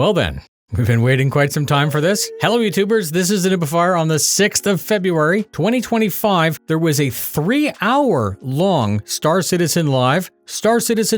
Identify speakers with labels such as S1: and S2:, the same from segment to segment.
S1: Well then, we've been waiting quite some time for this. Hello YouTubers, this is the noobifier on the 6th of February, 2025. There was a 3-hour long starcitizen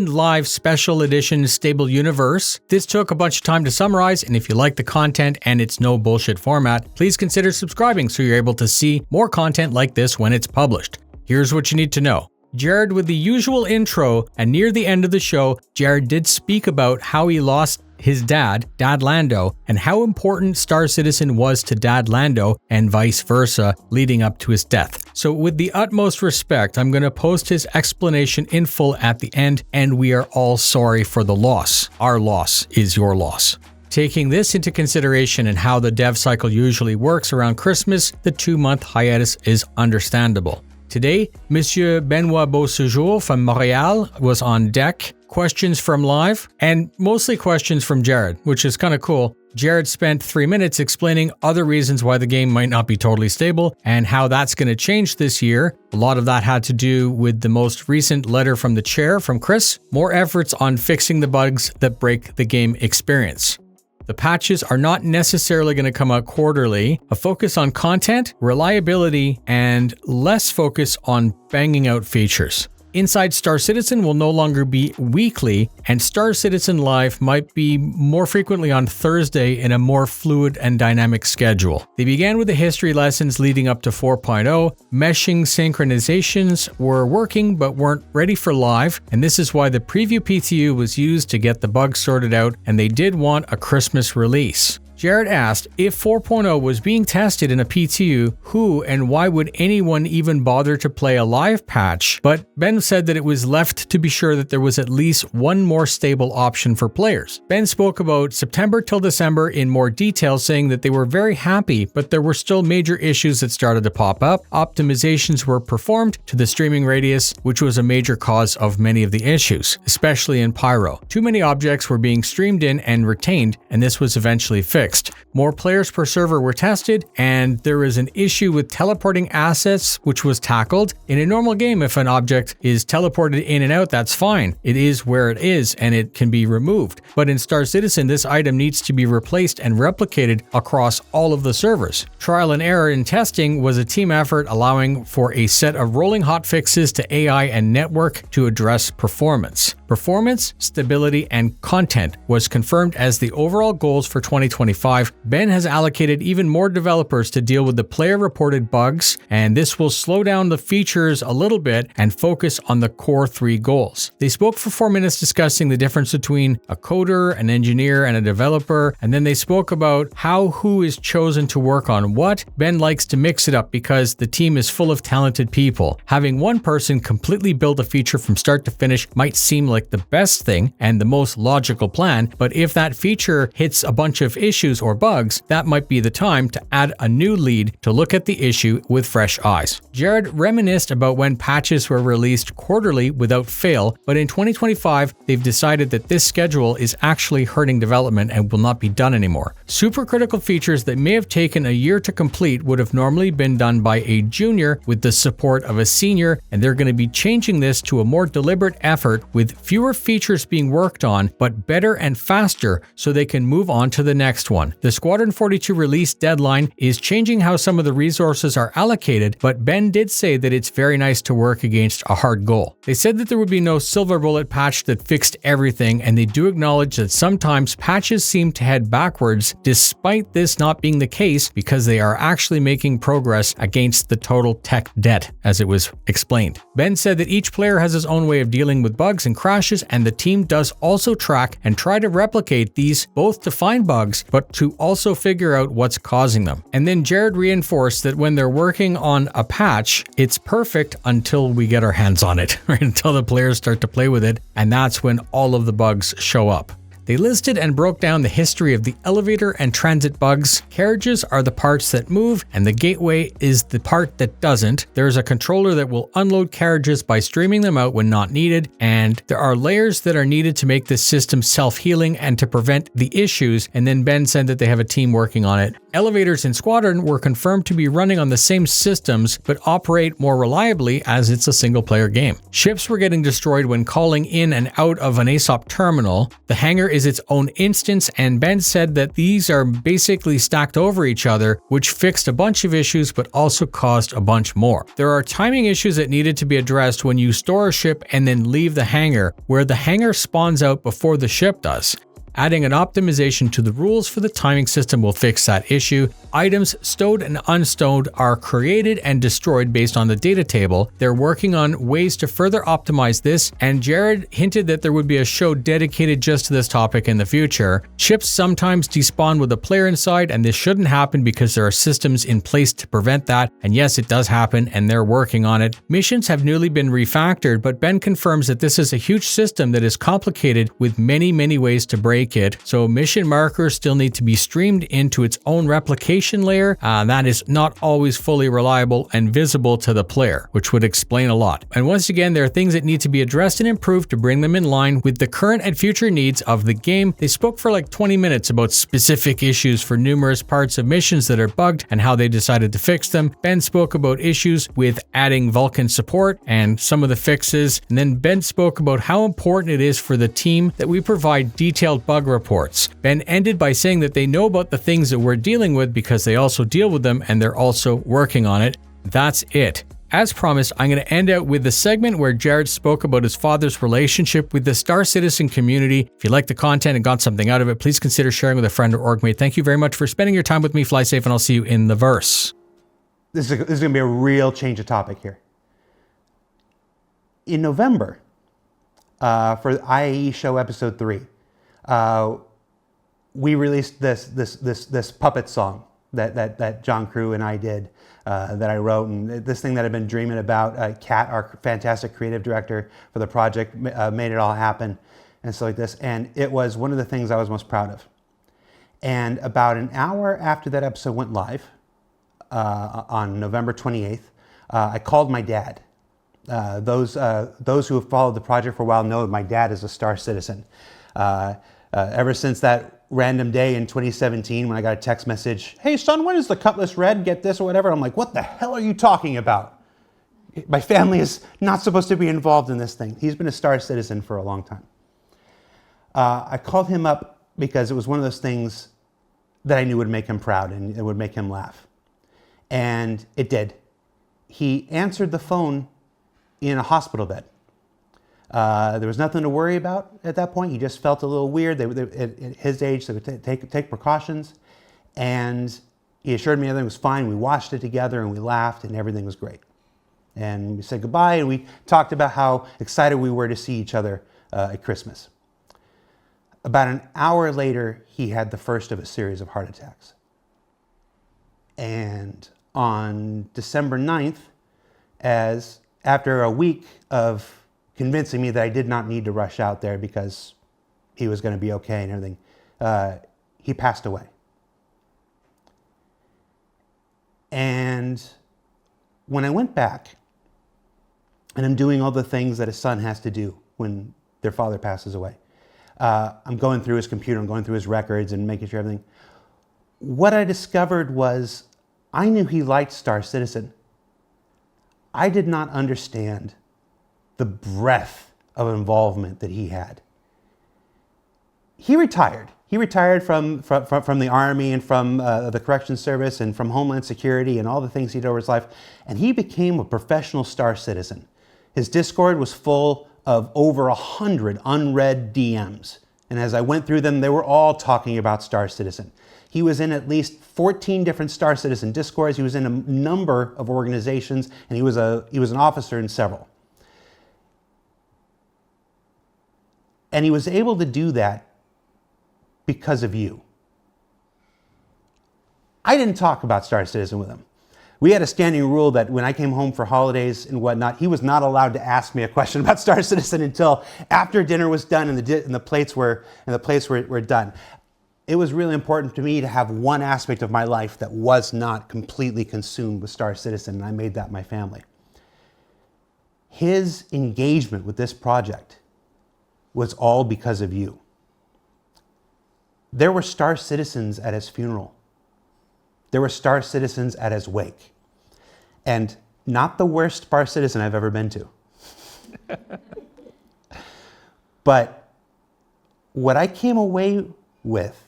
S1: Live Special Edition Stable Universe. This took a bunch of time to summarize, and if you like the content and it's no bullshit format, please consider subscribing so you're able to see more content like this when it's published. Here's what you need to know. Jared with the usual intro, and near the end of the show, Jared did speak about how he lost his dad Lando, and how important Star Citizen was to Dad Lando and vice versa leading up to his death. So with the utmost respect, I'm going to post his explanation in full at the end, and we are all sorry for the loss. Our loss is your loss. Taking this into consideration and how the dev cycle usually works around Christmas, the 2-month hiatus is understandable. Today, Monsieur Benoit Beausejour from Montreal was on deck. Questions from live, and mostly questions from Jared, which is kind of cool. Jared spent 3 minutes explaining other reasons why the game might not be totally stable and how that's going to change this year. A lot of that had to do with the most recent letter from the chair from Chris. More efforts on fixing the bugs that break the game experience. The patches are not necessarily going to come out quarterly. A focus on content, reliability, and less focus on banging out features. Inside Star Citizen will no longer be weekly, and Star Citizen Live might be more frequently on Thursday in a more fluid and dynamic schedule. They began with the history lessons leading up to 4.0. Meshing synchronizations were working but weren't ready for live, and this is why the preview PTU was used to get the bugs sorted out, and they did want a Christmas release. Jared asked if 4.0 was being tested in a PTU, who and why would anyone even bother to play a live patch? But Ben said that it was left to be sure that there was at least one more stable option for players. Ben spoke about September till December in more detail, saying that they were very happy, but there were still major issues that started to pop up. Optimizations were performed to the streaming radius, which was a major cause of many of the issues, especially in Pyro. Too many objects were being streamed in and retained, and this was eventually fixed. More players per server were tested, and there is an issue with teleporting assets, which was tackled. In a normal game, if an object is teleported in and out, that's fine. It is where it is, and it can be removed. But in Star Citizen, this item needs to be replaced and replicated across all of the servers. Trial and error in testing was a team effort, allowing for a set of rolling hotfixes to AI and network to address performance. Performance, stability, and content was confirmed as the overall goals for 2025. Ben has allocated even more developers to deal with the player-reported bugs, and this will slow down the features a little bit and focus on the core 3 goals. They spoke for 4 minutes discussing the difference between a coder, an engineer, and a developer, and then they spoke about who is chosen to work on what. Ben likes to mix it up because the team is full of talented people. Having one person completely build a feature from start to finish might seem like the best thing and the most logical plan, but if that feature hits a bunch of issues or bugs, that might be the time to add a new lead to look at the issue with fresh eyes. Jared reminisced about when patches were released quarterly without fail, but in 2025, they've decided that this schedule is actually hurting development and will not be done anymore. Supercritical features that may have taken a year to complete would have normally been done by a junior with the support of a senior, and they're going to be changing this to a more deliberate effort with fewer features being worked on, but better and faster so they can move on to the next one. The Squadron 42 release deadline is changing how some of the resources are allocated, but Ben did say that it's very nice to work against a hard goal. They said that there would be no silver bullet patch that fixed everything, and they do acknowledge that sometimes patches seem to head backwards, despite this not being the case because they are actually making progress against the total tech debt, as it was explained. Ben said that each player has his own way of dealing with bugs and crashes, and the team does also track and try to replicate these, both to find bugs, but to also figure out what's causing them. And then Jared reinforced that when they're working on a patch, it's perfect until we get our hands on it, right? Until the players start to play with it, and that's when all of the bugs show up. They listed and broke down the history of the elevator and transit bugs. Carriages are the parts that move, and the gateway is the part that doesn't. There's a controller that will unload carriages by streaming them out when not needed, and there are layers that are needed to make this system self-healing and to prevent the issues. And then Ben said that they have a team working on it Elevators in Squadron were confirmed to be running on the same systems but operate more reliably as it's a single-player game. Ships were getting destroyed when calling in and out of an ASOP terminal. The hangar is its own instance, and Ben said that these are basically stacked over each other, which fixed a bunch of issues but also caused a bunch more. There are timing issues that needed to be addressed when you store a ship and then leave the hangar, where the hangar spawns out before the ship does. Adding an optimization to the rules for the timing system will fix that issue. Items stowed and unstowed are created and destroyed based on the data table. They're working on ways to further optimize this, and Jared hinted that there would be a show dedicated just to this topic in the future. Ships sometimes despawn with a player inside, and this shouldn't happen because there are systems in place to prevent that, and yes, it does happen, and they're working on it. Missions have newly been refactored, but Ben confirms that this is a huge system that is complicated with many ways to break it, so mission markers still need to be streamed into its own replication layer. That is not always fully reliable and visible to the player, which would explain a lot. And once again, there are things that need to be addressed and improved to bring them in line with the current and future needs of the game. They spoke for like 20 minutes about specific issues for numerous parts of missions that are bugged and how they decided to fix them. Ben spoke about issues with adding Vulcan support and some of the fixes, and then Ben spoke about how important it is for the team that we provide detailed bug reports. Ben ended by saying that they know about the things that we're dealing with because they also deal with them and they're also working on it. That's it. As promised, I'm going to end out with the segment where Jared spoke about his father's relationship with the Star Citizen community. If you like the content and got something out of it, please consider sharing with a friend or orgmate. Thank you very much for spending your time with me. Fly safe, and I'll see you in the verse.
S2: This is going to be a real change of topic here. In November, for IAE show episode 3, we released this puppet song that John Crew and I did, that I wrote, and this thing that I've been dreaming about. Kat, our fantastic creative director for the project, made it all happen, and stuff like this. And it was one of the things I was most proud of. And about an hour after that episode went live, on November 28th, I called my dad. Those who have followed the project for a while know that my dad is a Star Citizen. Ever since that random day in 2017 when I got a text message, "Hey son, when is the Cutlass Red? Get this," or whatever. I'm like, what the hell are you talking about? My family is not supposed to be involved in this thing. He's been a Star Citizen for a long time. I called him up because it was one of those things that I knew would make him proud and it would make him laugh. And it did. He answered the phone in a hospital bed. There was nothing to worry about at that point. He just felt a little weird. At his age, they would take precautions. And he assured me everything was fine. We watched it together and we laughed and everything was great. And we said goodbye and we talked about how excited we were to see each other at Christmas. About an hour later, he had the first of a series of heart attacks. And on December 9th, after a week of convincing me that I did not need to rush out there because he was going to be okay and everything, he passed away. And when I went back, and I'm doing all the things that a son has to do when their father passes away, I'm going through his computer, I'm going through his records and making sure everything. What I discovered was I knew he liked Star Citizen. I did not understand the breadth of involvement that he had. He retired. He retired from the Army and from the Corrections Service and from Homeland Security and all the things he did over his life, and he became a professional Star Citizen. His Discord was full of over 100 unread DMs, and as I went through them, they were all talking about Star Citizen. He was in at least 14 different Star Citizen Discords. He was in a number of organizations, and he was an officer in several. And he was able to do that because of you. I didn't talk about Star Citizen with him. We had a standing rule that when I came home for holidays and whatnot, he was not allowed to ask me a question about Star Citizen until after dinner was done and the plates were done. It was really important to me to have one aspect of my life that was not completely consumed with Star Citizen, and I made that my family. His engagement with this project was all because of you. There were Star Citizens at his funeral. There were Star Citizens at his wake. And not the worst Star Citizen I've ever been to. But what I came away with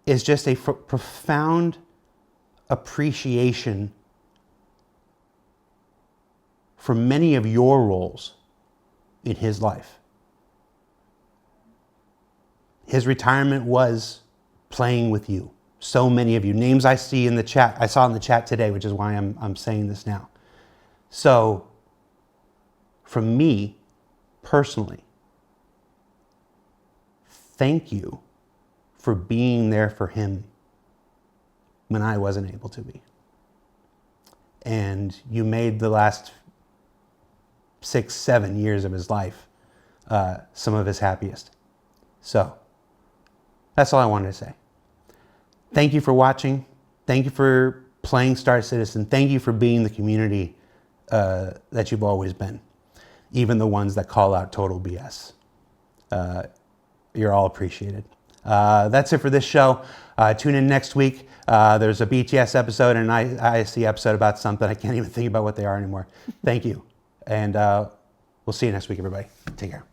S2: is just a profound appreciation for many of your roles in his life. His retirement was playing with you. So many of you. Names I see in the chat, I saw in the chat today, which is why I'm saying this now. So, from me, personally, thank you for being there for him when I wasn't able to be. And you made the last 6, 7 years of his life some of his happiest. So, that's all I wanted to say. Thank you for watching. Thank you for playing Star Citizen. Thank you for being the community that you've always been. Even the ones that call out total BS. You're all appreciated. That's it for this show. Tune in next week. There's a BTS episode and an ISC episode about something. I can't even think about what they are anymore. Thank you. And we'll see you next week, everybody. Take care.